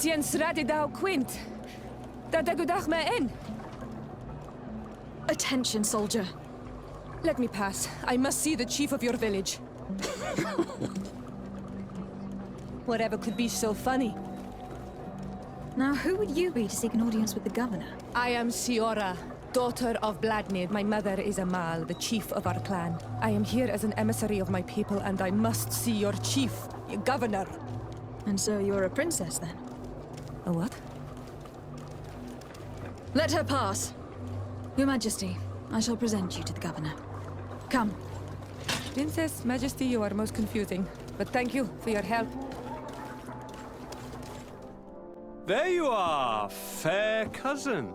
Tien Sardet quint. Dadagudach me in. Attention, soldier. Let me pass. I must see the chief of your village. Whatever could be so funny? Now, who would you be to seek an audience with the governor? I am Siora, daughter of Vladnid. My mother is Amal, the chief of our clan. I am here as an emissary of my people, and I must see your chief, your governor. And so you're a princess, then? A what? Let her pass. Your Majesty, I shall present you to the governor. Come. Princess, Majesty, you are most confusing. But thank you for your help. There you are, fair cousin.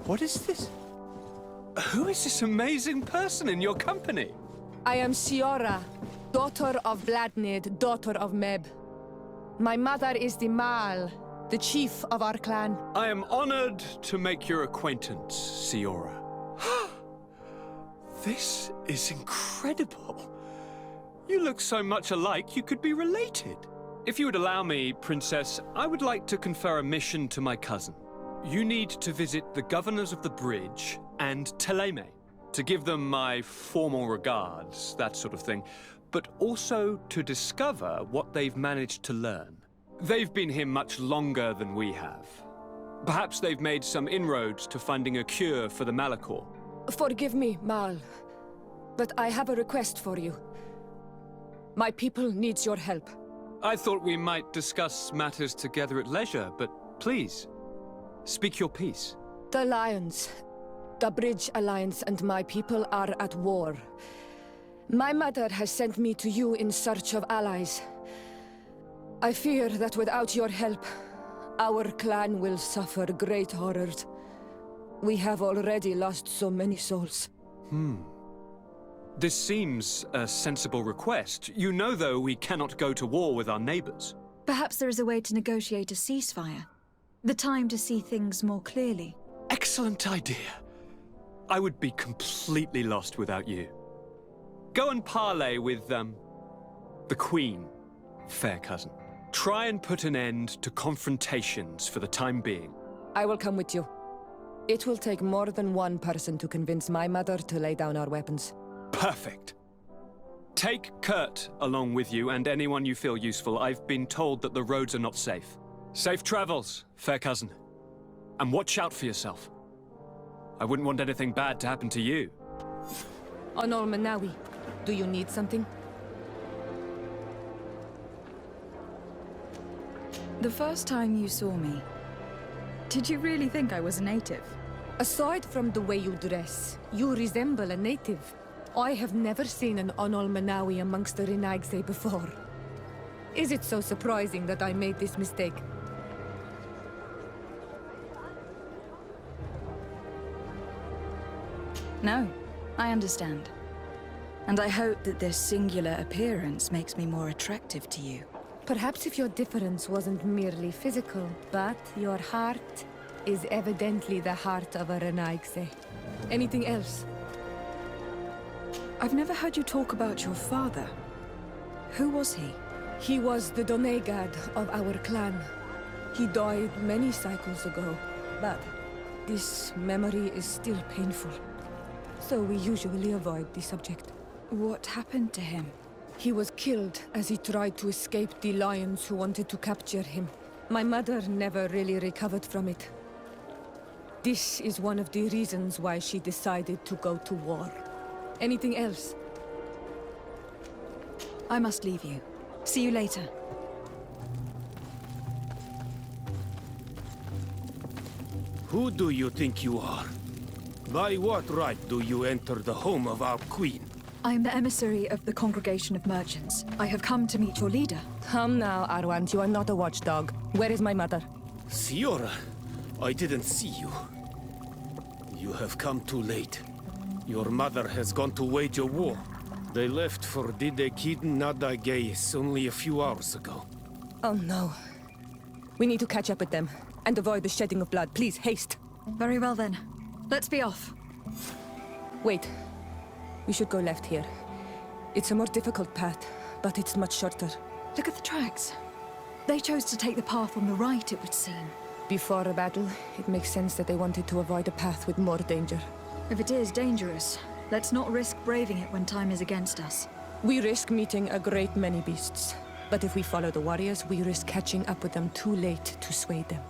What is this? Who is this amazing person in your company? I am Siora, daughter of Vladnid, daughter of Meb. My mother is the Mal, the chief of our clan. I am honored to make your acquaintance, Siora. This is incredible. You look so much alike you could be related. If you would allow me, Princess, I would like to confer a mission to my cousin. You need to visit the governors of the bridge and Teleme, to give them my formal regards, that sort of thing, but also to discover what they've managed to learn. They've been here much longer than we have. Perhaps they've made some inroads to finding a cure for the Malachor. Forgive me, Mal, but I have a request for you. My people needs your help. I thought we might discuss matters together at leisure, but please, speak your piece. The Lions, the Bridge Alliance and my people are at war. My mother has sent me to you in search of allies. I fear that without your help, our clan will suffer great horrors. We have already lost so many souls. This seems a sensible request. You know, though, we cannot go to war with our neighbors. Perhaps there is a way to negotiate a ceasefire. The time to see things more clearly. Excellent idea. I would be completely lost without you. Go and parley with, the Queen, fair cousin. Try and put an end to confrontations for the time being. I will come with you. It will take more than one person to convince my mother to lay down our weapons. Perfect. Take Kurt along with you and anyone you feel useful. I've been told that the roads are not safe. Safe travels, fair cousin. And watch out for yourself. I wouldn't want anything bad to happen to you. Onol Manawi, do you need something? The first time you saw me, did you really think I was a native? Aside from the way you dress, you resemble a native. I have never seen an Onol Manawi amongst the Renaigse before. Is it so surprising that I made this mistake? No, I understand. And I hope that this singular appearance makes me more attractive to you. Perhaps if your difference wasn't merely physical, but your heart is evidently the heart of a Renaigse. Anything else? I've never heard you talk about your father. Who was he? He was the Donegad of our clan. He died many cycles ago, but this memory is still painful. So we usually avoid the subject. What happened to him? He was killed as he tried to escape the lions who wanted to capture him. My mother never really recovered from it. This is one of the reasons why she decided to go to war. Anything else? I must leave you. See you later. Who do you think you are? By what right do you enter the home of our queen? I am the emissary of the Congregation of Merchants. I have come to meet your leader. Come now, Arwant. You are not a watchdog. Where is my mother? Siora, I didn't see you. You have come too late. Your mother has gone to wage a war. They left for Didekid Nadageis only a few hours ago. Oh no. We need to catch up with them and avoid the shedding of blood. Please, haste. Very well then. Let's be off. Wait. We should go left here. It's a more difficult path, but it's much shorter. Look at the tracks. They chose to take the path on the right, it would seem. Before a battle, it makes sense that they wanted to avoid a path with more danger. If it is dangerous, let's not risk braving it when time is against us. We risk meeting a great many beasts. But if we follow the warriors, we risk catching up with them too late to sway them.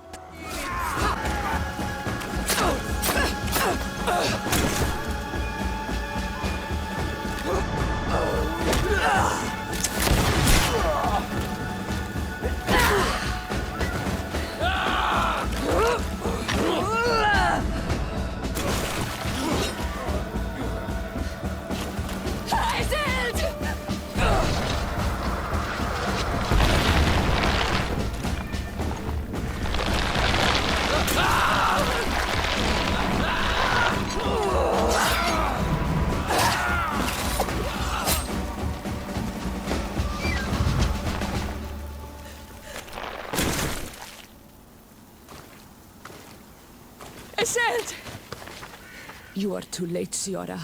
You are too late, Siora.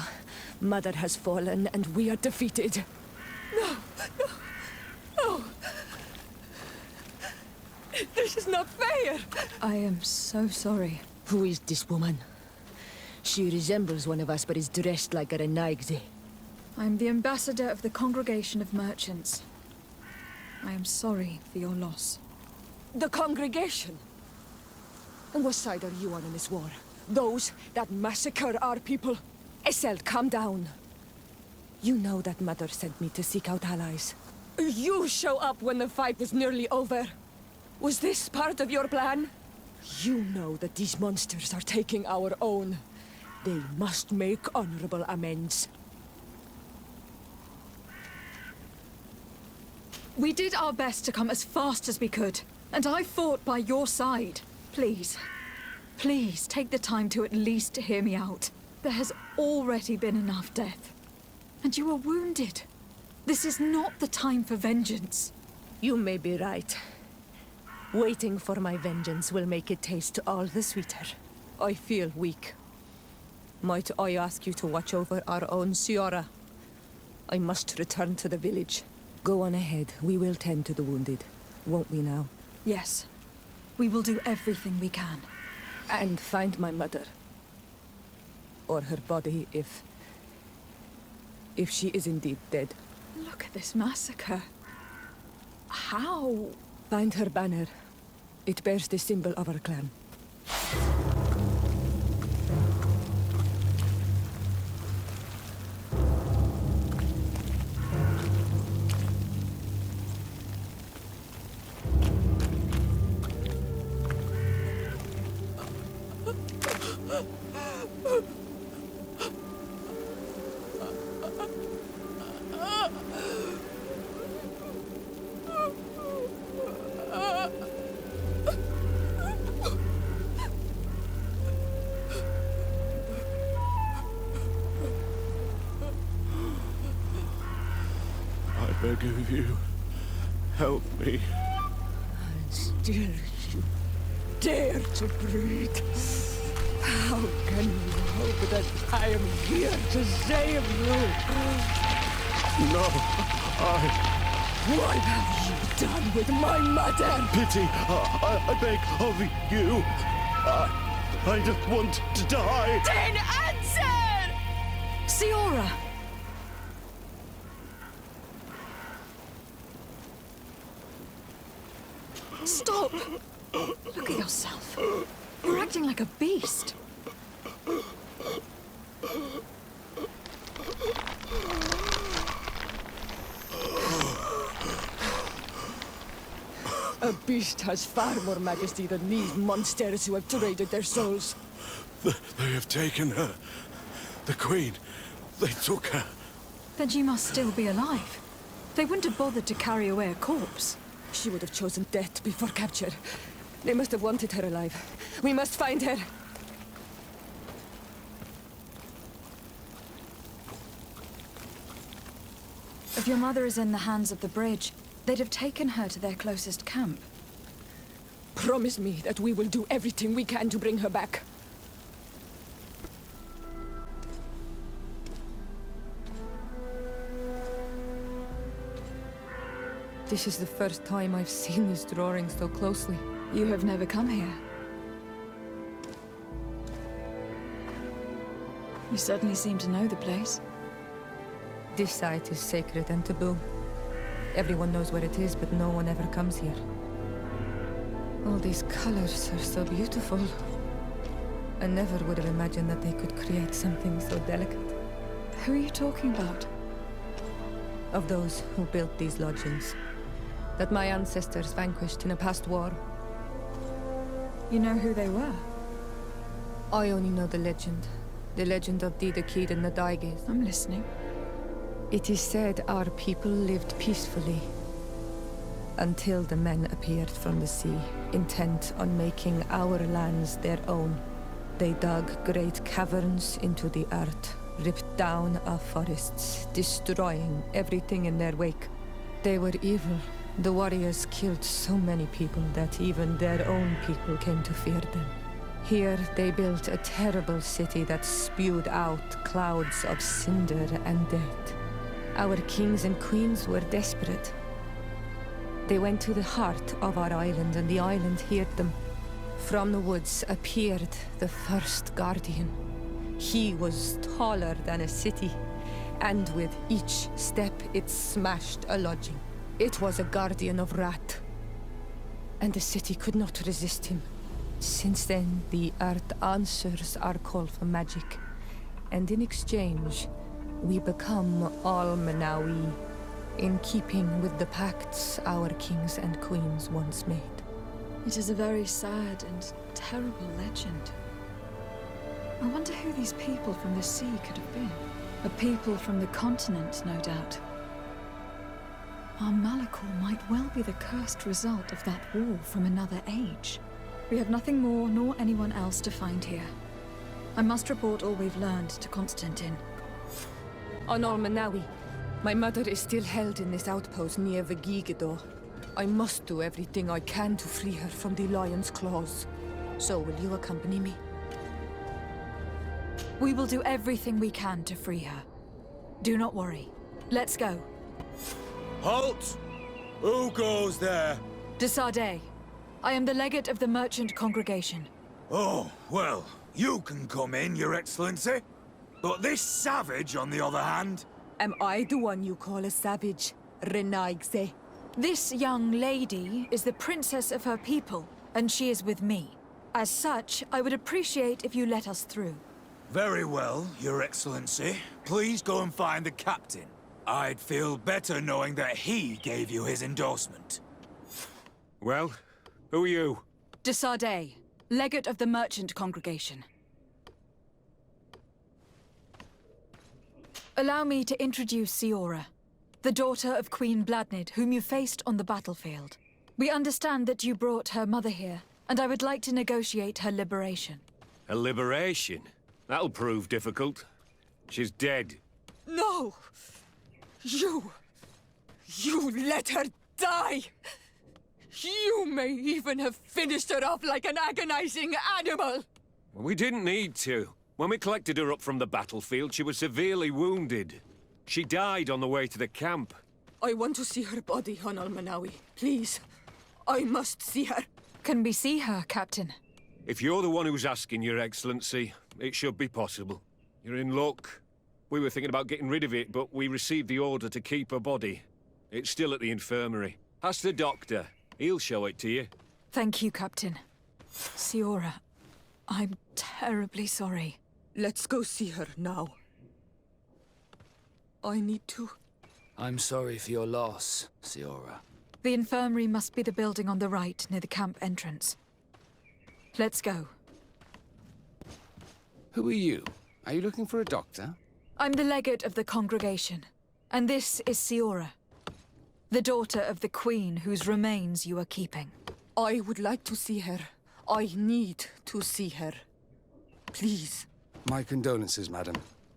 Mother has fallen, and we are defeated. No! This is not fair! I am so sorry. Who is this woman? She resembles one of us, but is dressed like a Renaigze. I am the ambassador of the Congregation of Merchants. I am sorry for your loss. The congregation? And what side are you on in this war? Those that massacre our people? Essel, calm down. You know that Mother sent me to seek out allies. You show up when the fight was nearly over. Was this part of your plan? You know that these monsters are taking our own. They must make honorable amends. We did our best to come as fast as we could, and I fought by your side. Please, please take the time to at least hear me out. There has already been enough death. And you were wounded. This is not the time for vengeance. You may be right. Waiting for my vengeance will make it taste all the sweeter. I feel weak. Might I ask you to watch over our own Siora? I must return to the village. Go on ahead. We will tend to the wounded. Won't we now? Yes. We will do everything we can. And find my mother. Or her body, if she is indeed dead. Look at this massacre. How? Find her banner. It bears the symbol of our clan. I beg of you, help me. Still you dare to breathe. How can you hope that I am here to save you? No, What have you done with my mother? pity, I beg of you. I don't want to die. Then answer! Siora! Stop! Look at yourself. You're acting like a beast. A beast has far more majesty than these monsters who have traded their souls. They have taken her. The Queen. They took her. Then she must still be alive. They wouldn't have bothered to carry away a corpse. She would have chosen death before capture. They must have wanted her alive. We must find her. If your mother is in the hands of the bridge, they'd have taken her to their closest camp. Promise me that we will do everything we can to bring her back. This is the first time I've seen this drawing so closely. You have never come here. You certainly seem to know the place. This site is sacred and taboo. Everyone knows where it is, but no one ever comes here. All these colors are so beautiful. I never would have imagined that they could create something so delicate. Who are you talking about? Of those who built these lodgings, that my ancestors vanquished in a past war. You know who they were? I only know the legend. The legend of Didakid and the Daiges. I'm listening. It is said our people lived peacefully until the men appeared from the sea, intent on making our lands their own. They dug great caverns into the earth, ripped down our forests, destroying everything in their wake. They were evil. The warriors killed so many people that even their own people came to fear them. Here they built a terrible city that spewed out clouds of cinder and dirt. Our kings and queens were desperate. They went to the heart of our island, and the island heard them. From the woods appeared the first guardian. He was taller than a city, and with each step it smashed a lodging. It was a guardian of Rat, and the city could not resist him. Since then, the earth answers our call for magic, and in exchange, we become all Manawi, in keeping with the pacts our kings and queens once made. It is a very sad and terrible legend. I wonder who these people from the sea could have been. A people from the continent, no doubt. Our Malachor might well be the cursed result of that war from another age. We have nothing more nor anyone else to find here. I must report all we've learned to Constantine. On Almanawi, my mother is still held in this outpost near Vegigedor. I must do everything I can to free her from the lion's claws. So will you accompany me? We will do everything we can to free her. Do not worry. Let's go. Halt! Who goes there? De Sardet. I am the legate of the merchant congregation. Oh, well, you can come in, Your Excellency. But this savage, on the other hand... Am I the one you call a savage, Renaigze? This young lady is the princess of her people, and she is with me. As such, I would appreciate if you let us through. Very well, Your Excellency. Please go and find the captain. I'd feel better knowing that he gave you his endorsement. Well, who are you? De Sardet, legate of the merchant congregation. Allow me to introduce Siora, the daughter of Queen Bladnid, whom you faced on the battlefield. We understand that you brought her mother here, and I would like to negotiate her liberation. A liberation? That'll prove difficult. She's dead. No! You let her die! You may even have finished her off like an agonizing animal! Well, we didn't need to. When we collected her up from the battlefield, she was severely wounded. She died on the way to the camp. I want to see her body, on Almanawi. Please. I must see her. Can we see her, Captain? If you're the one who's asking, Your Excellency, it should be possible. You're in luck. We were thinking about getting rid of it, but we received the order to keep her body. It's still at the infirmary. Ask the doctor. He'll show it to you. Thank you, Captain. Siora, I'm terribly sorry. Let's go see her now. I need to. I'm sorry for your loss, Siora. The infirmary must be the building on the right, near the camp entrance. Let's go. Who are you? Are you looking for a doctor? I'm the legate of the congregation, and this is Siora, the daughter of the queen whose remains you are keeping. I would like to see her. I need to see her. Please. My condolences, madam.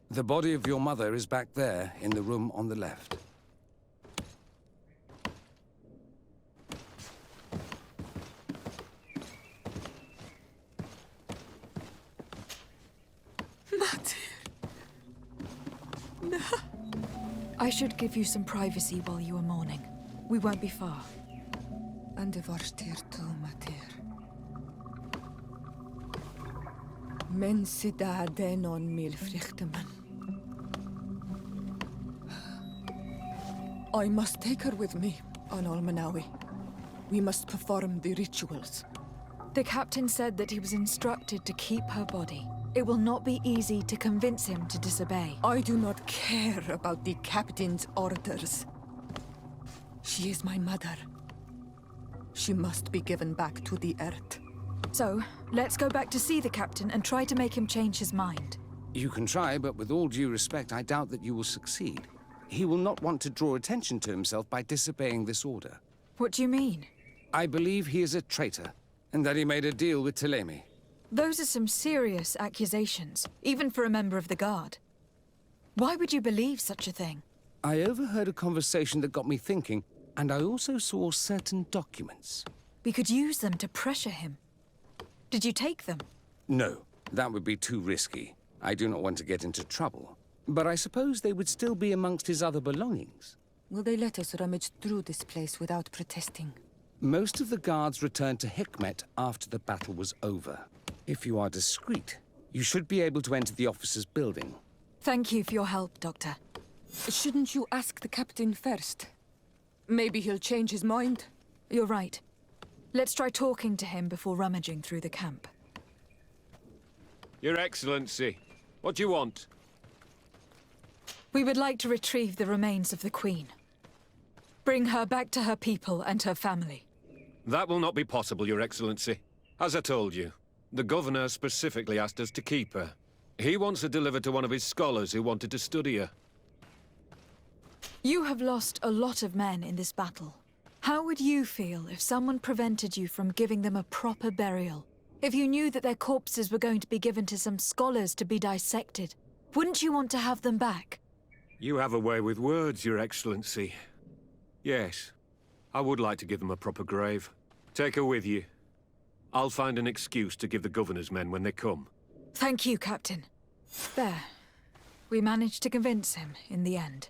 The body of your mother is back there, in the room on the left. I should give you some privacy while you are mourning. We won't be far. And de varstir tu mater. Men sida denon mil frichteman. I must take her with me on Almanawi. We must perform the rituals. The captain said that he was instructed to keep her body. It will not be easy to convince him to disobey. I do not care about the captain's orders. She is my mother. She must be given back to the earth. So, let's go back to see the captain and try to make him change his mind. You can try, but with all due respect, I doubt that you will succeed. He will not want to draw attention to himself by disobeying this order. What do you mean? I believe he is a traitor, and that he made a deal with Ptolemy. Those are some serious accusations, even for a member of the Guard. Why would you believe such a thing? I overheard a conversation that got me thinking, and I also saw certain documents. We could use them to pressure him. Did you take them? No, that would be too risky. I do not want to get into trouble. But I suppose they would still be amongst his other belongings. Will they let us rummage through this place without protesting? Most of the guards returned to Hikmet after the battle was over. If you are discreet, you should be able to enter the officers' building. Thank you for your help, Doctor. Shouldn't you ask the captain first? Maybe he'll change his mind. You're right. Let's try talking to him before rummaging through the camp. Your Excellency, what do you want? We would like to retrieve the remains of the Queen. Bring her back to her people and her family. That will not be possible, Your Excellency. As I told you, the Governor specifically asked us to keep her. He wants her delivered to one of his scholars who wanted to study her. You have lost a lot of men in this battle. How would you feel if someone prevented you from giving them a proper burial? If you knew that their corpses were going to be given to some scholars to be dissected, wouldn't you want to have them back? You have a way with words, Your Excellency. Yes, I would like to give them a proper grave. Take her with you. I'll find an excuse to give the Governor's men when they come. Thank you, Captain. There. We managed to convince him in the end.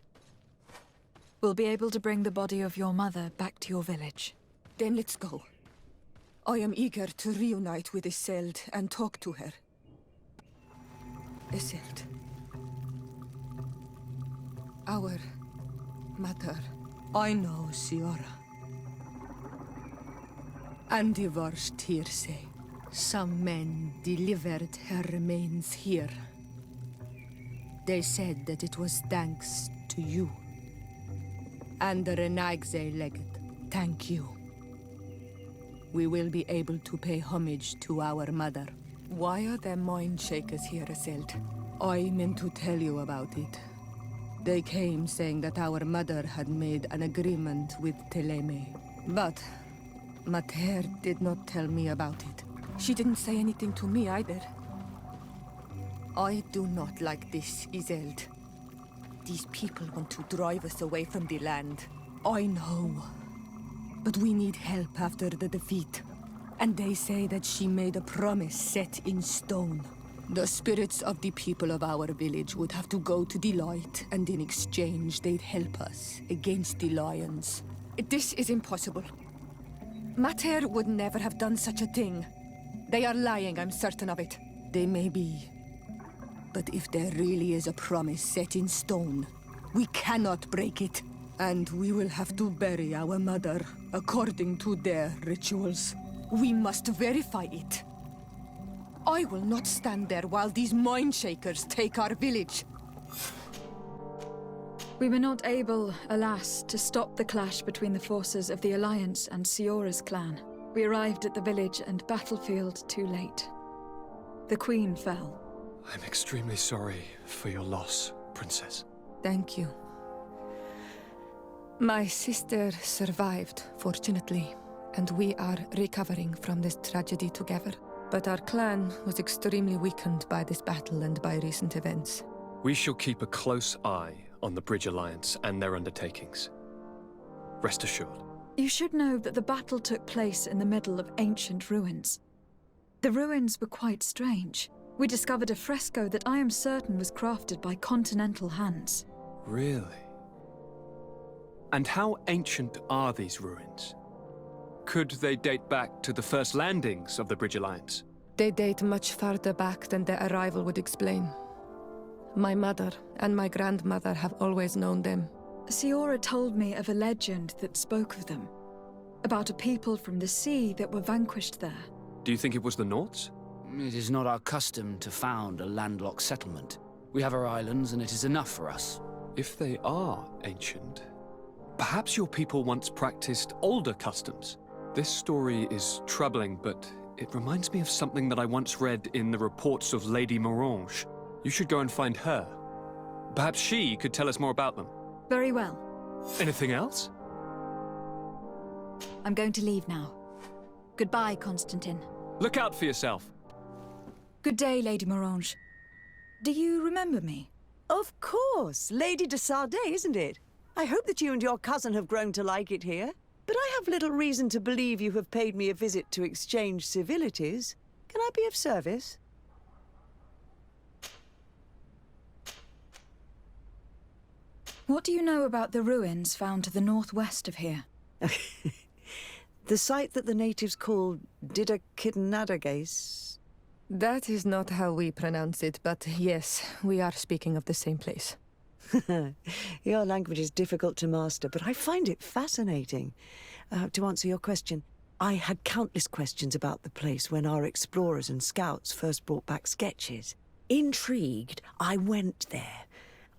We'll be able to bring the body of your mother back to your village. Then let's go. I am eager to reunite with Iselt and talk to her. Iselt. Our mother. I know Siora. And the worst here say, some men delivered her remains here. They said that it was thanks to you. And the Renagze leged, thank you. We will be able to pay homage to our mother. Why are there mind shakers here, Iselt? I meant to tell you about it. They came saying that our mother had made an agreement with Ptolemy. But Mater did not tell me about it. She didn't say anything to me either. I do not like this, Iselt. These people want to drive us away from the land. I know. But we need help after the defeat. And they say that she made a promise set in stone. The spirits of the people of our village would have to go to the light, and in exchange they'd help us against the lions. This is impossible. Mater would never have done such a thing. They are lying, I'm certain of it. They may be. But if there really is a promise set in stone, we cannot break it. And we will have to bury our mother according to their rituals. We must verify it. I will not stand there while these mind shakers take our village. We were not able, alas, to stop the clash between the forces of the Alliance and Siora's clan. We arrived at the village and battlefield too late. The Queen fell. I'm extremely sorry for your loss, Princess. Thank you. My sister survived, fortunately, and we are recovering from this tragedy together. But our clan was extremely weakened by this battle and by recent events. We shall keep a close eye on the Bridge Alliance and their undertakings. Rest assured. You should know that the battle took place in the middle of ancient ruins. The ruins were quite strange. We discovered a fresco that I am certain was crafted by continental hands. Really? And how ancient are these ruins? Could they date back to the first landings of the Bridge Alliance? They date much farther back than their arrival would explain. My mother and my grandmother have always known them. Siora told me of a legend that spoke of them. About a people from the sea that were vanquished there. Do you think it was the Nauts? It is not our custom to found a landlocked settlement. We have our islands, and it is enough for us. If they are ancient, perhaps your people once practiced older customs. This story is troubling, but it reminds me of something that I once read in the reports of Lady Morange. You should go and find her. Perhaps she could tell us more about them. Very well. Anything else? I'm going to leave now. Goodbye, Constantine. Look out for yourself. Good day, Lady Morange. Do you remember me? Of course, Lady de Sardet, isn't it? I hope that you and your cousin have grown to like it here. But I have little reason to believe you have paid me a visit to exchange civilities. Can I be of service? What do you know about the ruins found to the northwest of here? The site that the natives call Didakidnadagais. That is not how we pronounce it, but yes, we are speaking of the same place. Your language is difficult to master, but I find it fascinating. To answer your question, I had countless questions about the place when our explorers and scouts first brought back sketches. Intrigued, I went there.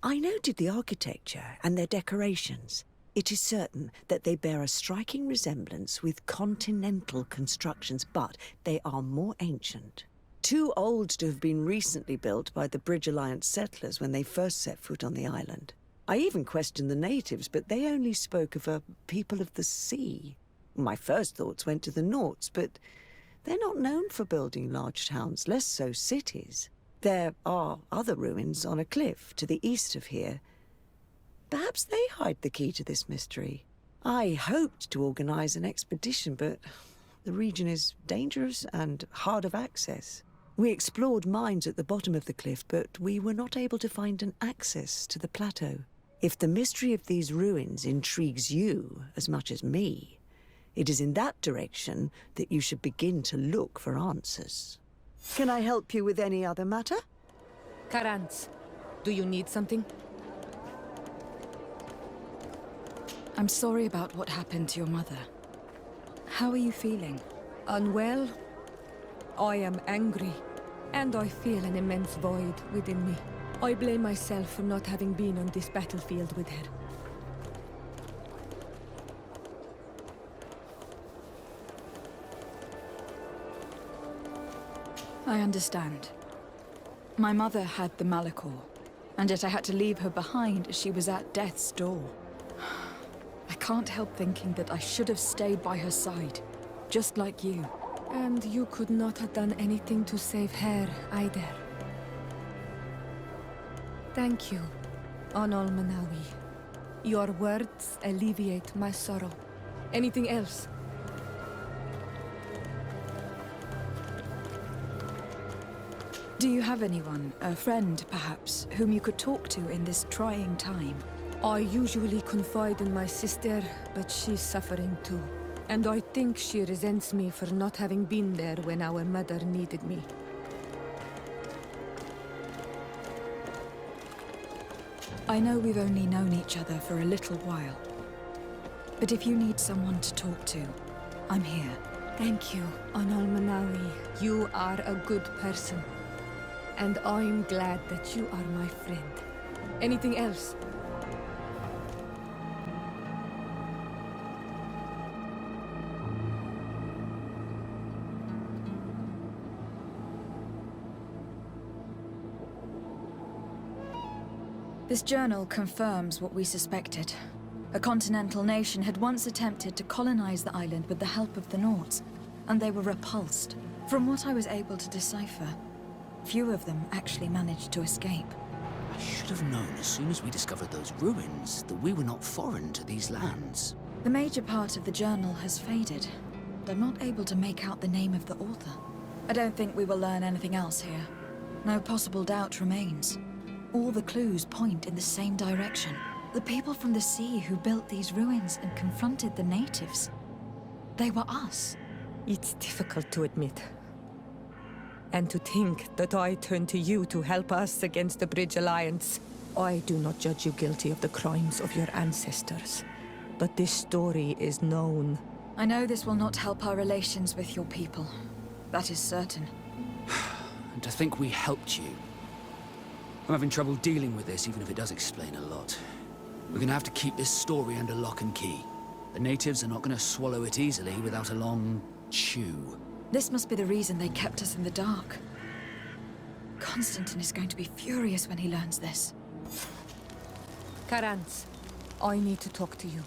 I noted the architecture and their decorations. It is certain that they bear a striking resemblance with continental constructions, but they are more ancient. Too old to have been recently built by the Bridge Alliance settlers when they first set foot on the island. I even questioned the natives, but they only spoke of a people of the sea. My first thoughts went to the Nauts, but they're not known for building large towns, less so cities. There are other ruins on a cliff to the east of here. Perhaps they hide the key to this mystery. I hoped to organize an expedition, but the region is dangerous and hard of access. We explored mines at the bottom of the cliff, but we were not able to find an access to the plateau. If the mystery of these ruins intrigues you as much as me, it is in that direction that you should begin to look for answers. Can I help you with any other matter? Karantz, do you need something? I'm sorry about what happened to your mother. How are you feeling? Unwell? I am angry, and I feel an immense void within me. I blame myself for not having been on this battlefield with her. I understand. My mother had the Malachor, and yet I had to leave her behind as she was at death's door. I can't help thinking that I should have stayed by her side, just like you. And you could not have done anything to save her, either. Thank you, Onol Manawi. Your words alleviate my sorrow. Anything else? Do you have anyone, a friend perhaps, whom you could talk to in this trying time? I usually confide in my sister, but she's suffering too. And I think she resents me for not having been there when our mother needed me. I know we've only known each other for a little while. But if you need someone to talk to, I'm here. Thank you, Onol Manawi. You are a good person. And I'm glad that you are my friend. Anything else? This journal confirms what we suspected. A continental nation had once attempted to colonize the island with the help of the Nauts, and they were repulsed. From what I was able to decipher, few of them actually managed to escape. I should have known as soon as we discovered those ruins that we were not foreign to these lands. The major part of the journal has faded, and I'm not able to make out the name of the author. I don't think we will learn anything else here. No possible doubt remains. All the clues point in the same direction. The people from the sea who built these ruins and confronted the natives. They were us. It's difficult to admit. And to think that I turned to you to help us against the Bridge Alliance. I do not judge you guilty of the crimes of your ancestors. But this story is known. I know this will not help our relations with your people. That is certain. And to think we helped you. I'm having trouble dealing with this, even if it does explain a lot. We're gonna have to keep this story under lock and key. The natives are not gonna swallow it easily without a long chew. This must be the reason they kept us in the dark. Constantine is going to be furious when he learns this. Karans, I need to talk to you.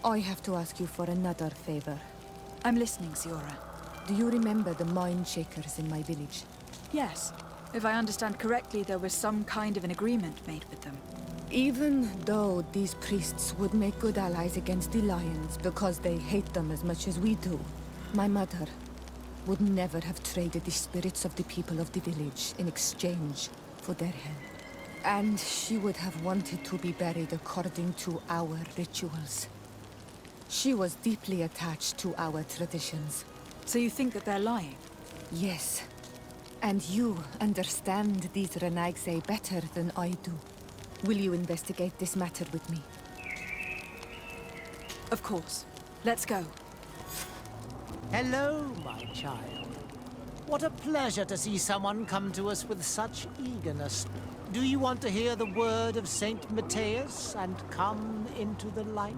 I have to ask you for another favor. I'm listening, Siora. Do you remember the mine shakers in my village? Yes. If I understand correctly, there was some kind of an agreement made with them. Even though these priests would make good allies against the Lions because they hate them as much as we do, my mother would never have traded the spirits of the people of the village in exchange for their help. And she would have wanted to be buried according to our rituals. She was deeply attached to our traditions. So you think that they're lying? Yes. And you understand these Renaigse better than I do. Will you investigate this matter with me? Of course. Let's go. Hello, my child. What a pleasure to see someone come to us with such eagerness. Do you want to hear the word of Saint Matthias and come into the light?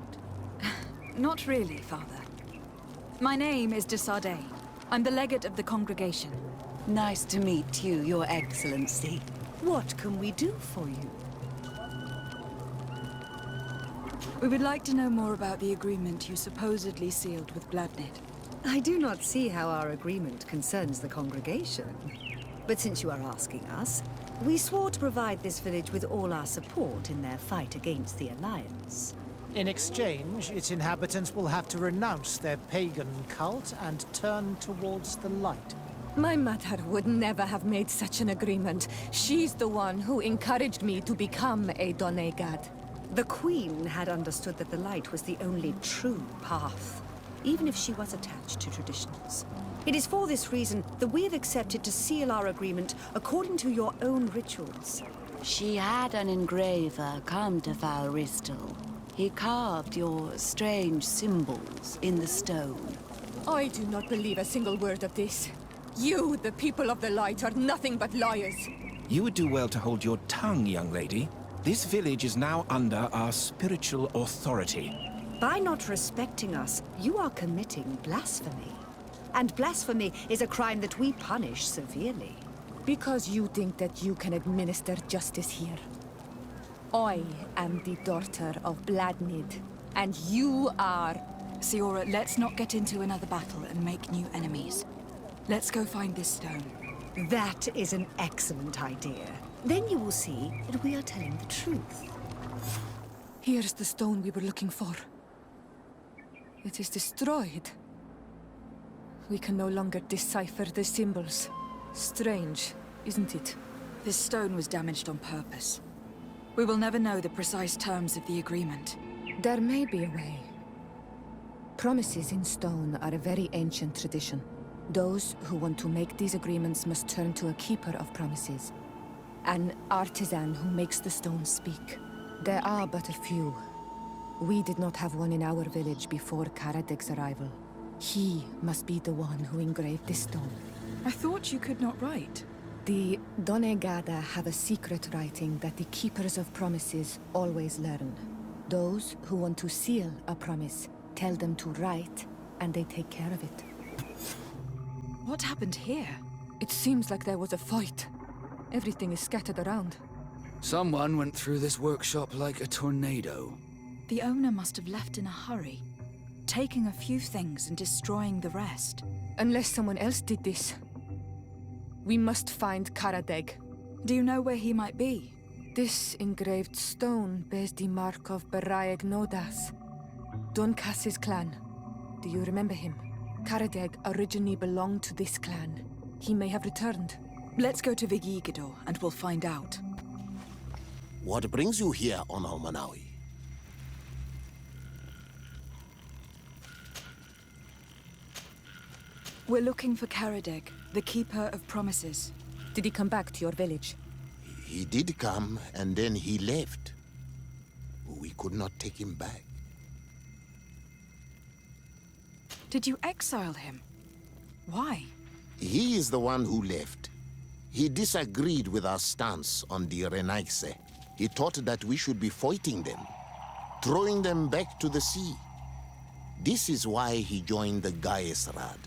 Not really, Father. My name is de Sardet. I'm the legate of the congregation. Nice to meet you, Your Excellency. What can we do for you? We would like to know more about the agreement you supposedly sealed with Bladnid. I do not see how our agreement concerns the congregation. But since you are asking us, we swore to provide this village with all our support in their fight against the Alliance. In exchange, its inhabitants will have to renounce their pagan cult and turn towards the light. My mother would never have made such an agreement. She's the one who encouraged me to become a Donegad. The Queen had understood that the light was the only true path, even if she was attached to traditions. It is for this reason that we have accepted to seal our agreement according to your own rituals. She had an engraver come to Valristal. He carved your strange symbols in the stone. I do not believe a single word of this. You, the people of the light, are nothing but liars. You would do well to hold your tongue, young lady. This village is now under our spiritual authority. By not respecting us, you are committing blasphemy. And blasphemy is a crime that we punish severely. Because you think that you can administer justice here. I am the daughter of Bladnid, and you are... Siora, let's not get into another battle and make new enemies. Let's go find this stone. That is an excellent idea. Then you will see that we are telling the truth. Here's the stone we were looking for. It is destroyed. We can no longer decipher the symbols. Strange, isn't it? This stone was damaged on purpose. We will never know the precise terms of the agreement. There may be a way. Promises in stone are a very ancient tradition. Those who want to make these agreements must turn to a keeper of promises. An artisan who makes the stone speak. There are but a few. We did not have one in our village before Karadek's arrival. He must be the one who engraved this stone. I thought you could not write. The Donegada have a secret writing that the keepers of promises always learn. Those who want to seal a promise tell them to write, and they take care of it. What happened here? It seems like there was a fight. Everything is scattered around. Someone went through this workshop like a tornado. The owner must have left in a hurry, taking a few things and destroying the rest. Unless someone else did this. We must find Karadeg. Do you know where he might be? This engraved stone bears the mark of Baraeg Nodas, Donkas's clan. Do you remember him? Karadeg originally belonged to this clan. He may have returned. Let's go to Vigigador and we'll find out. What brings you here on Almanawi? We're looking for Karadeg, the Keeper of Promises. Did he come back to your village? He did come, and then he left. We could not take him back. Did you exile him? Why? He is the one who left. He disagreed with our stance on the Renaigse. He thought that we should be fighting them, throwing them back to the sea. This is why he joined the Gaesrad.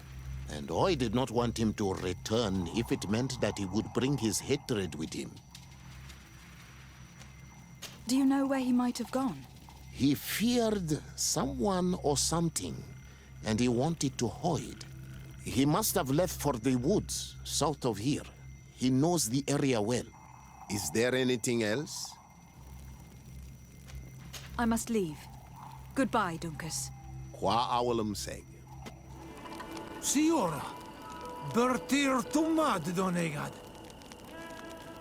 And I did not want him to return if it meant that he would bring his hatred with him. Do you know where he might have gone? He feared someone or something, and he wanted to hide. He must have left for the woods, south of here. He knows the area well. Is there anything else? I must leave. Goodbye, Dunkus. Qua awalum seg. Siora, Bertir Tumad Donegad.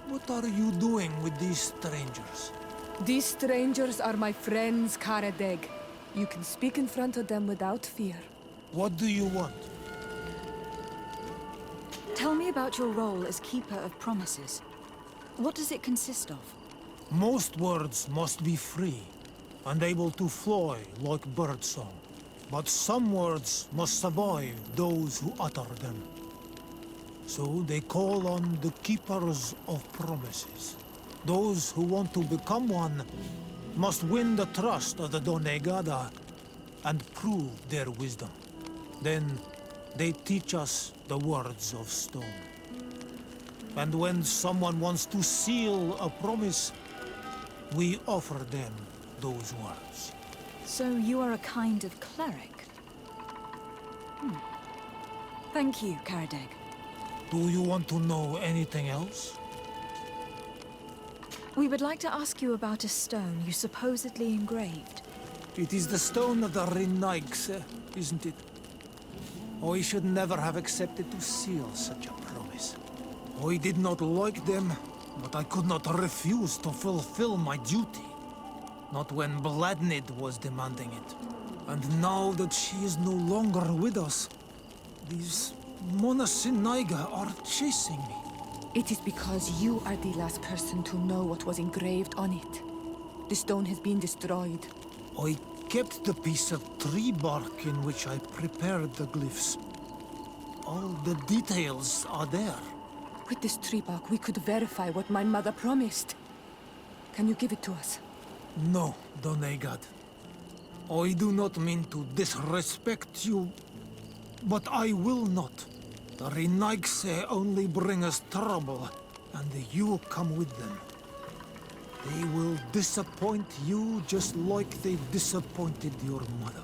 What are you doing with these strangers? These strangers are my friends, Karadeg. You can speak in front of them without fear. What do you want? Tell me about your role as Keeper of Promises. What does it consist of? Most words must be free and able to fly like birdsong. But some words must survive those who utter them. So they call on the Keepers of Promises. Those who want to become one must win the trust of the Donegada and prove their wisdom. Then they teach us the words of stone. And when someone wants to seal a promise, we offer them those words. So you are a kind of cleric? Thank you, Karadeg. Do you want to know anything else? We would like to ask you about a stone you supposedly engraved. It is the stone of the Renaigse, isn't it? I should never have accepted to seal such a promise. I did not like them, but I could not refuse to fulfill my duty. Not when Bladnid was demanding it. And now that she is no longer with us, these Monasinaiga are chasing me. It is because you are the last person to know what was engraved on it. The stone has been destroyed. I kept the piece of tree bark in which I prepared the glyphs. All the details are there. With this tree bark, we could verify what my mother promised. Can you give it to us? No, Donegad. I do not mean to disrespect you, but I will not. The Renaigse only bring us trouble, and you come with them. They will disappoint you just like they disappointed your mother.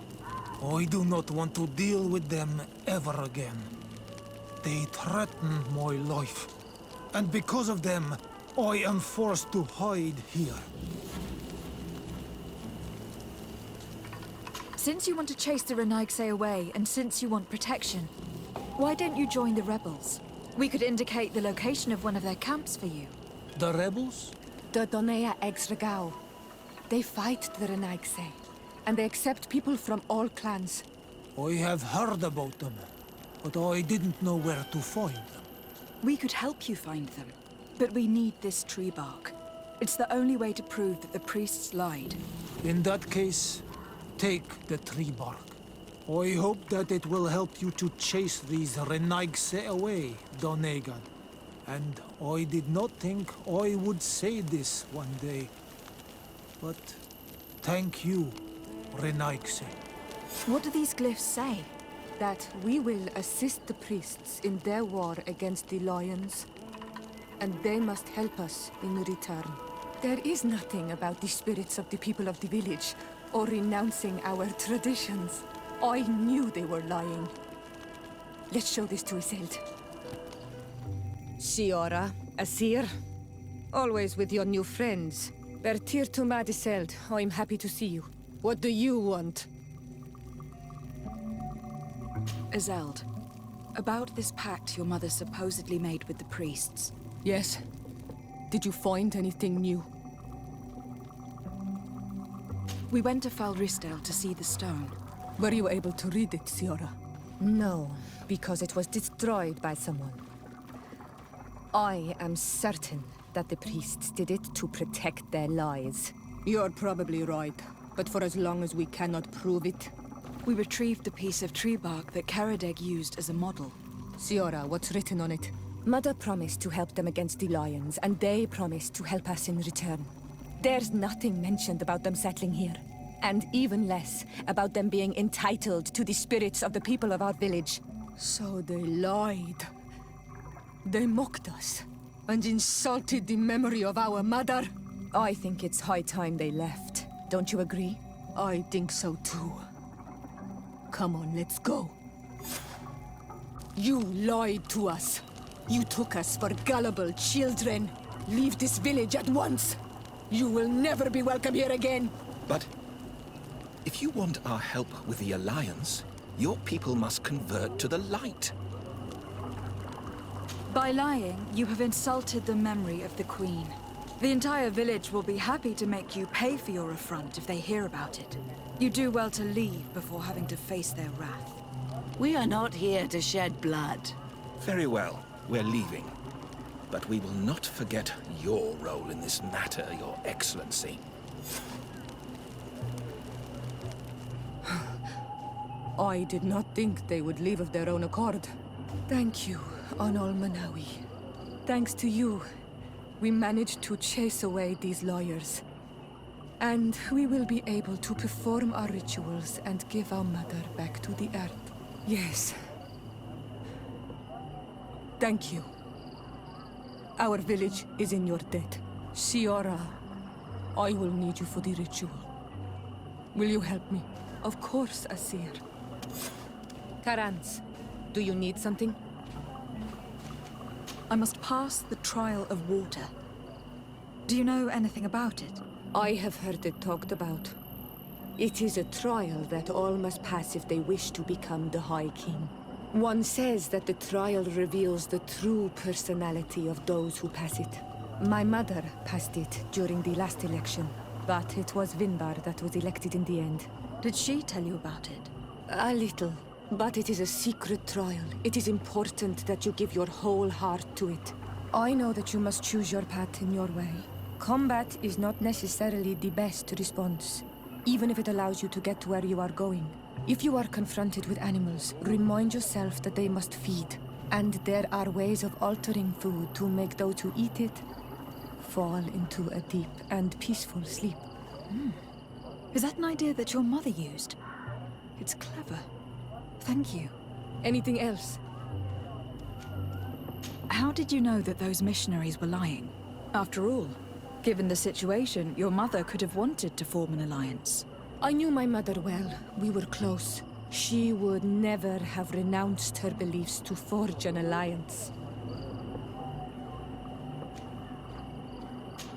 I do not want to deal with them ever again. They threaten my life, and because of them, I am forced to hide here. Since you want to chase the Renaigse away, and since you want protection, why don't you join the rebels? We could indicate the location of one of their camps for you. The rebels? The Donea Exregao. They fight the Renaigse, and they accept people from all clans. I have heard about them, but I didn't know where to find them. We could help you find them, but we need this tree bark. It's the only way to prove that the priests lied. In that case, take the tree bark. I hope that it will help you to chase these Renaigse away, Donegan. And I did not think I would say this one day. But thank you, Renaigse. What do these glyphs say? That we will assist the priests in their war against the lions, and they must help us in return. There is nothing about the spirits of the people of the village, or renouncing our traditions. I knew they were lying. Let's show this to Iselt. Siora, Asir, always with your new friends. Bertir to Iselt, I'm happy to see you. What do you want? Azeld, about this pact your mother supposedly made with the priests. Yes. Did you find anything new? We went to Falrisdale to see the stone. Were you able to read it, Siora? No, because it was destroyed by someone. I am certain that the priests did it to protect their lives. You're probably right, but for as long as we cannot prove it... We retrieved the piece of tree bark that Karadeg used as a model. Siora, what's written on it? Mother promised to help them against the lions, and they promised to help us in return. There's nothing mentioned about them settling here. And even less about them being entitled to the spirits of the people of our village. So they lied. They mocked us and insulted the memory of our mother. I think it's high time they left. Don't you agree? I think so too. Come on, let's go. You lied to us. You took us for gullible children. Leave this village at once. You will never be welcome here again. But if you want our help with the Alliance, your people must convert to the light. By lying, you have insulted the memory of the Queen. The entire village will be happy to make you pay for your affront if they hear about it. You do well to leave before having to face their wrath. We are not here to shed blood. Very well, we're leaving. But we will not forget your role in this matter, Your Excellency. I did not think they would leave of their own accord. Thank you, Onol Manawi. Thanks to you, we managed to chase away these lawyers. And we will be able to perform our rituals and give our mother back to the earth. Yes. Thank you. Our village is in your debt. Siora, I will need you for the ritual. Will you help me? Of course, Asir. Karans, do you need something? I must pass the trial of water. Do you know anything about it? I have heard it talked about. It is a trial that all must pass if they wish to become the High King. One says that the trial reveals the true personality of those who pass it. My mother passed it during the last election, but it was Vinbar that was elected in the end. Did she tell you about it? A little, but it is a secret trial. It is important that you give your whole heart to it. I know that you must choose your path in your way. Combat is not necessarily the best response, even if it allows you to get to where you are going. If you are confronted with animals, remind yourself that they must feed, and there are ways of altering food to make those who eat it fall into a deep and peaceful sleep. Is that an idea that your mother used? It's clever. Thank you. Anything else? How did you know that those missionaries were lying? After all, given the situation, your mother could have wanted to form an alliance. I knew my mother well. We were close. She would never have renounced her beliefs to forge an alliance.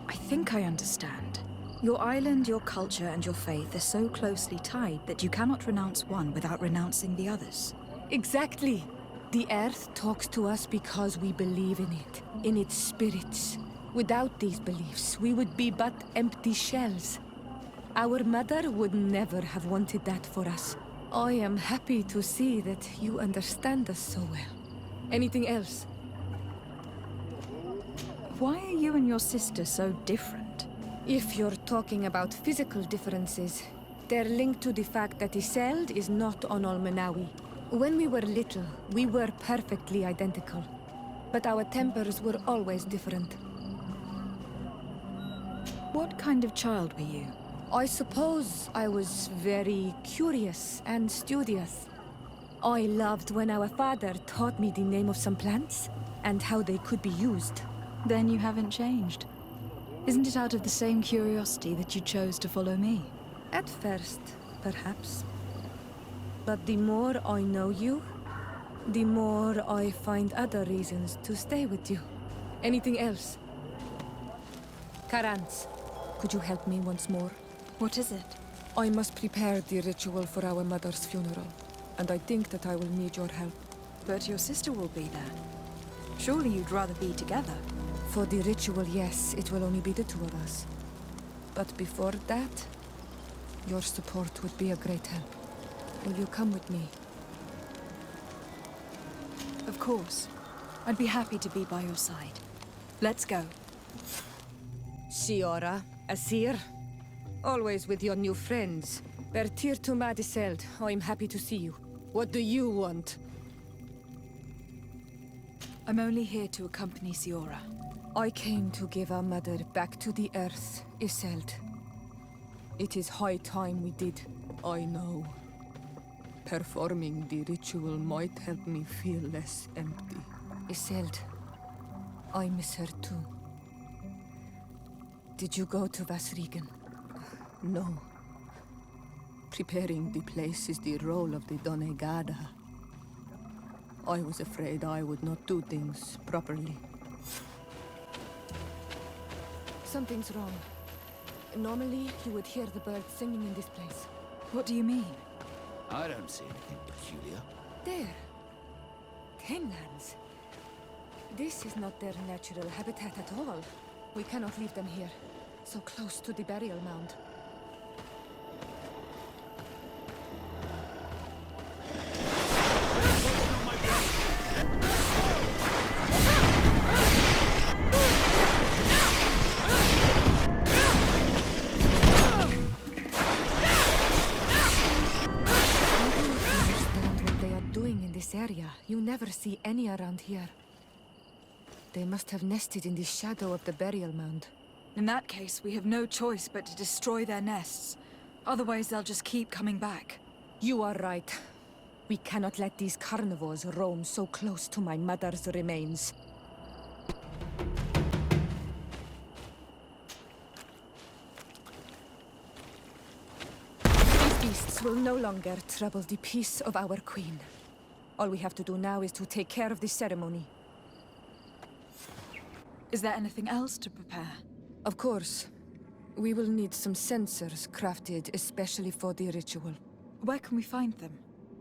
I think I understand. Your island, your culture, and your faith are so closely tied that you cannot renounce one without renouncing the others. Exactly. The Earth talks to us because we believe in it, in its spirits. Without these beliefs, we would be but empty shells. Our mother would never have wanted that for us. I am happy to see that you understand us so well. Anything else? Why are you and your sister so different? If you're talking about physical differences, they're linked to the fact that Iseld is not Onol Manawi. When we were little, we were perfectly identical. But our tempers were always different. What kind of child were you? I suppose I was very curious and studious. I loved when our father taught me the name of some plants and how they could be used. Then you haven't changed. Isn't it out of the same curiosity that you chose to follow me? At first, perhaps. But the more I know you, the more I find other reasons to stay with you. Anything else? Karans, could you help me once more? What is it? I must prepare the ritual for our mother's funeral, and I think that I will need your help. But your sister will be there. Surely you'd rather be together. For the ritual, yes, it will only be the two of us. But before that, Your support would be a great help. Will you come with me? Of course. I'd be happy to be by your side. Let's go. Siora, Asir. Always with your new friends. Bertir to Madiseld. I'm happy to see you. What do you want? I'm only here to accompany Siora. I came to give our mother back to the earth, Iselt. It is high time we did. I know. Performing the ritual might help me feel less empty. Iselt, I miss her too. Did you go to Vasrigan? No. Preparing the place is the role of the Donegada. I was afraid I would not do things properly. Something's wrong. Normally, you would hear the birds singing in this place. What do you mean? I don't see anything peculiar. There. Tenlands. This is not their natural habitat at all. We cannot leave them here, so close to the burial mound. Area. You never see any around here. They must have nested in the shadow of the burial mound. In that case, we have no choice but to destroy their nests. Otherwise, they'll just keep coming back. You are right. We cannot let these carnivores roam so close to my mother's remains. These beasts will no longer trouble the peace of our queen. All we have to do now is to take care of the ceremony. Is there anything else to prepare? Of course. We will need some sensors crafted especially for the ritual. Where can we find them?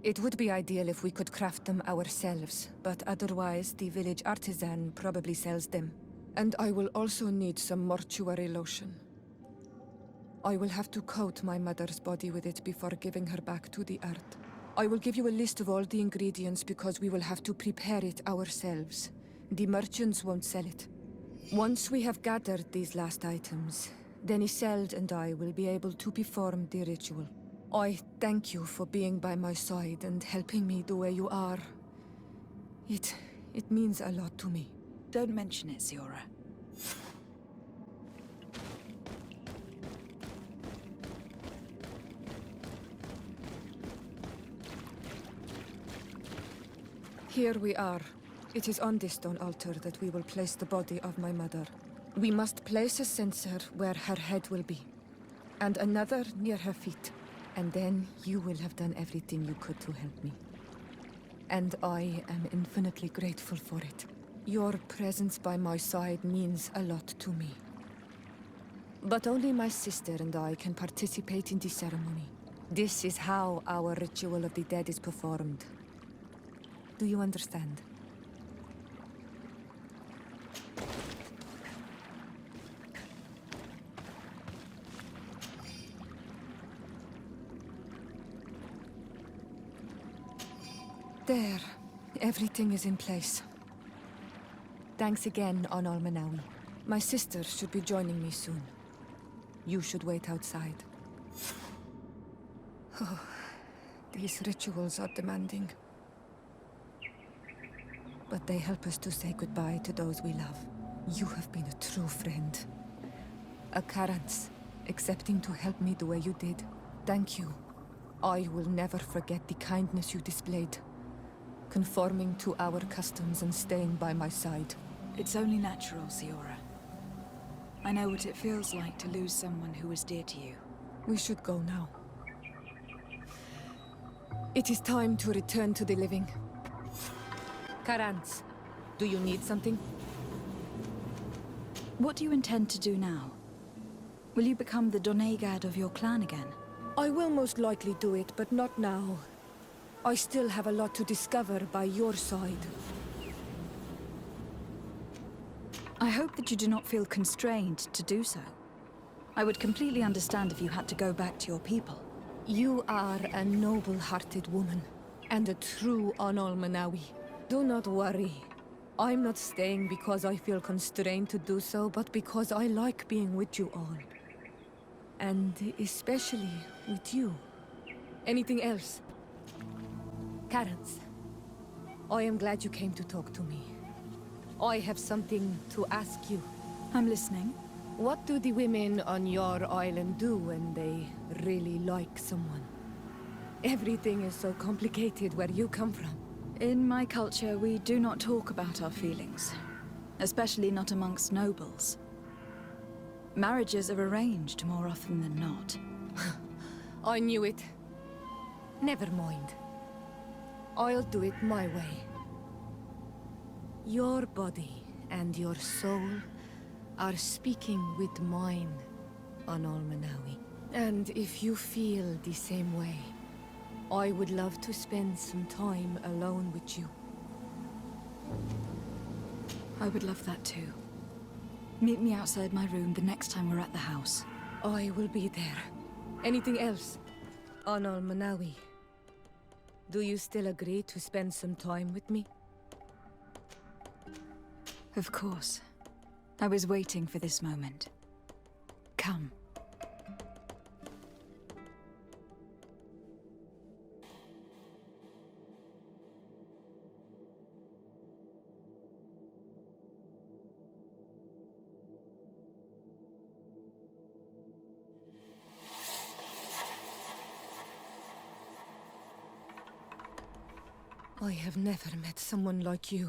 It would be ideal if we could craft them ourselves, but otherwise the village artisan probably sells them. And I will also need some mortuary lotion. I will have to coat my mother's body with it before giving her back to the earth. I will give you a list of all the ingredients because we will have to prepare it ourselves. The merchants won't sell it. Once we have gathered these last items, then Iselt and I will be able to perform the ritual. I thank you for being by my side and helping me the way you are. It means a lot to me. Don't mention it, Siora. Here we are. It is on this stone altar that we will place the body of my mother. We must place a censer where her head will be, and another near her feet. And then you will have done everything you could to help me. And I am infinitely grateful for it. Your presence by my side means a lot to me. But only my sister and I can participate in the ceremony. This is how our ritual of the dead is performed. Do you understand? There. Everything is in place. Thanks again, Onal Manawi. My sister should be joining me soon. You should wait outside. Oh, these rituals are demanding. But they help us to say goodbye to those we love. You have been a true friend. A Karans, accepting to help me the way you did. Thank you. I will never forget the kindness you displayed. Conforming to our customs and staying by my side. It's only natural, Siora. I know what it feels like to lose someone who was dear to you. We should go now. It is time to return to the living. Karans, do you need something? What do you intend to do now? Will you become the Donegad of your clan again? I will most likely do it, but not now. I still have a lot to discover by your side. I hope that you do not feel constrained to do so. I would completely understand if you had to go back to your people. You are a noble-hearted woman, and a true Onol-Manawi. Do not worry. I'm not staying because I feel constrained to do so, but because I like being with you all. And especially with you. Anything else? Karens, I am glad you came to talk to me. I have something to ask you. I'm listening. What do the women on your island do when they really like someone? Everything is so complicated where you come from. In my culture, we do not talk about our feelings. Especially not amongst nobles. Marriages are arranged more often than not. I knew it. Never mind. I'll do it my way. Your body and your soul are speaking with mine, Onol-Manawi. And if you feel the same way, I would love to spend some time alone with you. I would love that too. Meet me outside my room the next time we're at the house. I will be there. Anything else? Onol-Manawi, do you still agree to spend some time with me? Of course. I was waiting for this moment. Come. I have never met someone like you,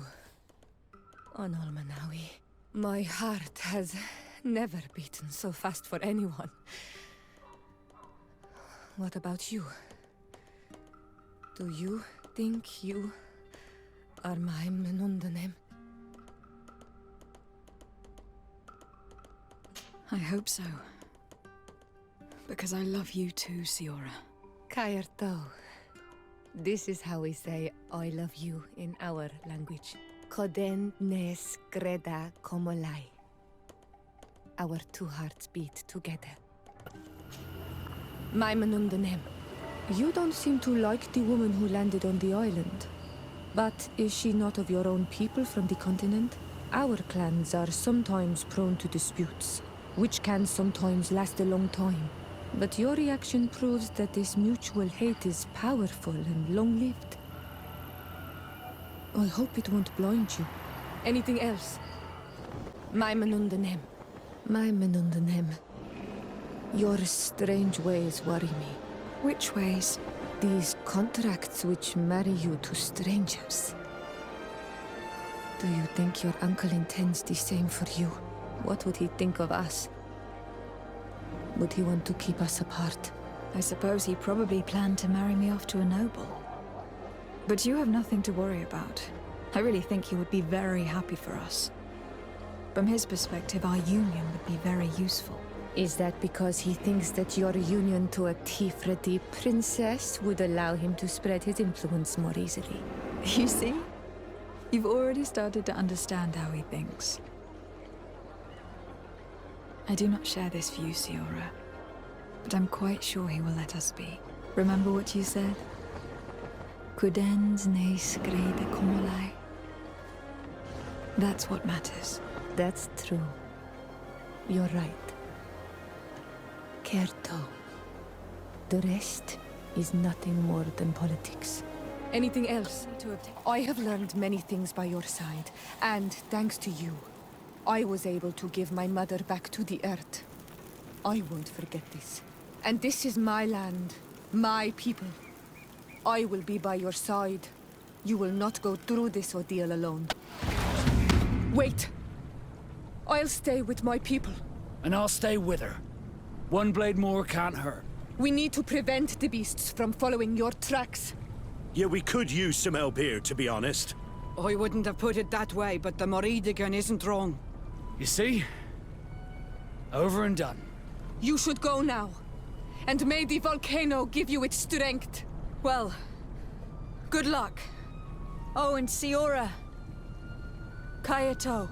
Onol-Manawi. My heart has never beaten so fast for anyone. What about you? Do you think you are my Menundanem? I hope so. Because I love you too, Siora. Kairto. This is how we say I love you in our language. Koden nes greda komolai. Our two hearts beat together. My Menundanem, you don't seem to like the woman who landed on the island. But is she not of your own people from the continent? Our clans are sometimes prone to disputes, which can sometimes last a long time. But your reaction proves that this mutual hate is powerful and long-lived. I hope it won't blind you. Anything else? My Menundanem. My Menundanem. Your strange ways worry me. Which ways? These contracts which marry you to strangers. Do you think your uncle intends the same for you? What would he think of us? Would he want to keep us apart? I suppose he probably planned to marry me off to a noble. But you have nothing to worry about. I really think he would be very happy for us. From his perspective, our union would be very useful. Is that because he thinks that your union to a Tifredi princess would allow him to spread his influence more easily? You see? You've already started to understand how he thinks. I do not share this view, Siora. But I'm quite sure he will let us be. Remember what you said? Kudens ne skrede komolai. That's what matters. That's true. You're right. Kerto. The rest is nothing more than politics. Anything else? I have learned many things by your side, and thanks to you, I was able to give my mother back to the earth. I won't forget this. And this is my land, my people. I will be by your side. You will not go through this ordeal alone. Wait! I'll stay with my people. And I'll stay with her. One blade more can't hurt. We need to prevent the beasts from following your tracks. Yeah, we could use some help here, to be honest. I wouldn't have put it that way, but the Moridigan isn't wrong. You see? Over and done. You should go now. And may the volcano give you its strength. Well, good luck. Oh, and Siora. Kayato.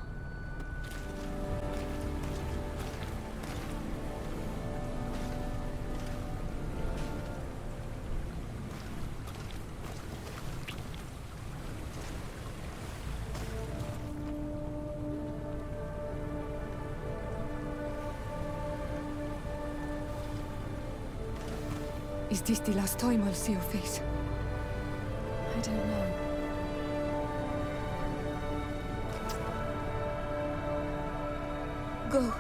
Is this the last time I'll see your face? I don't know. Go.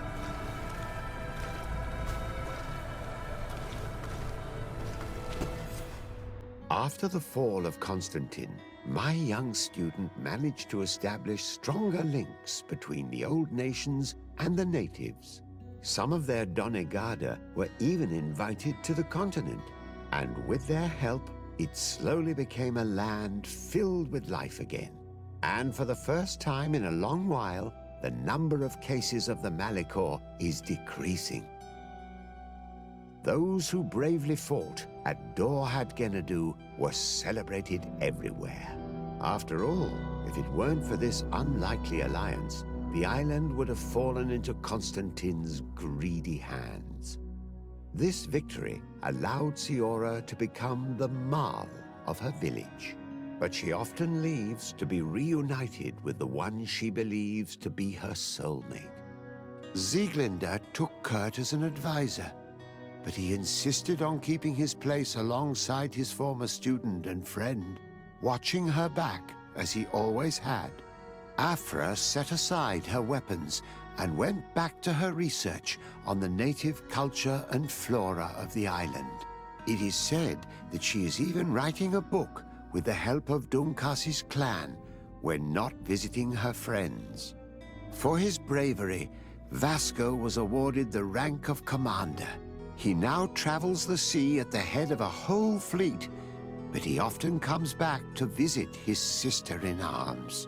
After the fall of Constantine, my young student managed to establish stronger links between the old nations and the natives. Some of their donegada were even invited to the continent, and with their help, it slowly became a land filled with life again. And for the first time in a long while, the number of cases of the Malichor is decreasing. Those who bravely fought at Dorhat Genadu were celebrated everywhere. After all, if it weren't for this unlikely alliance, the island would have fallen into Constantine's greedy hands. This victory allowed Siora to become the Marl of her village, but she often leaves to be reunited with the one she believes to be her soulmate. Sieglinde took Kurt as an advisor, but he insisted on keeping his place alongside his former student and friend, watching her back as he always had. Afra set aside her weapons and went back to her research on the native culture and flora of the island. It is said that she is even writing a book with the help of Dunkas's clan when not visiting her friends. For his bravery, Vasco was awarded the rank of commander. He now travels the sea at the head of a whole fleet, but he often comes back to visit his sister-in-arms.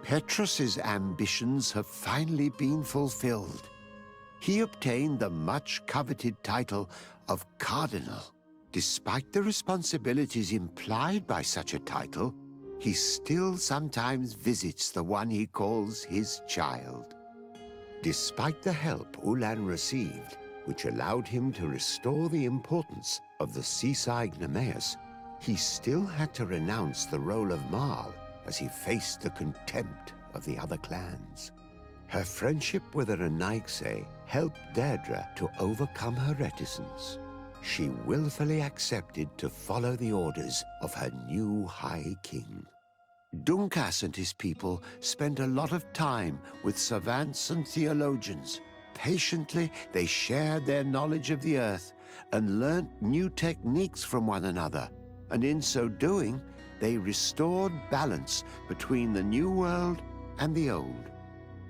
Petrus's ambitions have finally been fulfilled. He obtained the much-coveted title of Cardinal. Despite the responsibilities implied by such a title, he still sometimes visits the one he calls his child. Despite the help Ulan received, which allowed him to restore the importance of the seaside Nemeus, he still had to renounce the role of Marl as he faced the contempt of the other clans. Her friendship with the Renaigse helped Deirdre to overcome her reticence. She willfully accepted to follow the orders of her new High King. Dunkas and his people spent a lot of time with savants and theologians. Patiently, they shared their knowledge of the earth and learnt new techniques from one another, and in so doing, they restored balance between the new world and the old.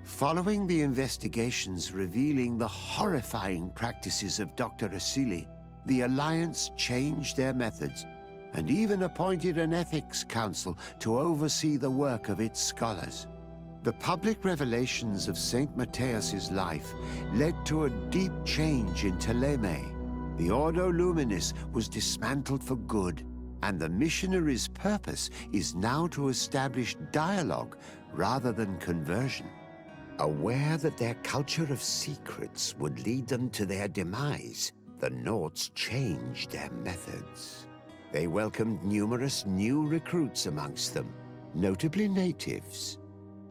Following the investigations revealing the horrifying practices of Dr. Asili, the Alliance changed their methods and even appointed an ethics council to oversee the work of its scholars. The public revelations of St. Matthias's life led to a deep change in Teleme. The Ordo Luminis was dismantled for good, and the missionaries' purpose is now to establish dialogue rather than conversion. Aware that their culture of secrets would lead them to their demise, the Nords changed their methods. They welcomed numerous new recruits amongst them, notably natives.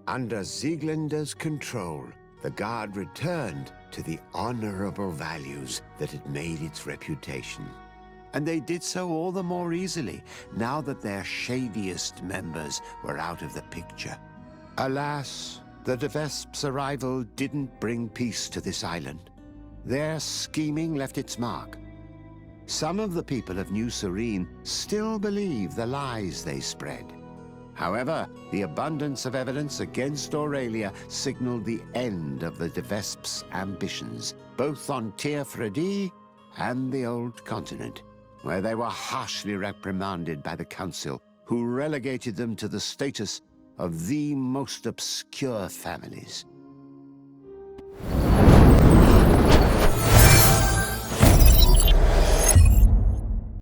Under Sieglinde's control, the Guard returned to the honorable values that had made its reputation. And they did so all the more easily, now that their shadiest members were out of the picture. Alas, the De Vesp's arrival didn't bring peace to this island. Their scheming left its mark. Some of the people of New Serene still believe the lies they spread. However, the abundance of evidence against Aurelia signaled the end of the De Vesp's ambitions, both on Tir Fredi and the Old Continent, where they were harshly reprimanded by the Council, who relegated them to the status of the most obscure families.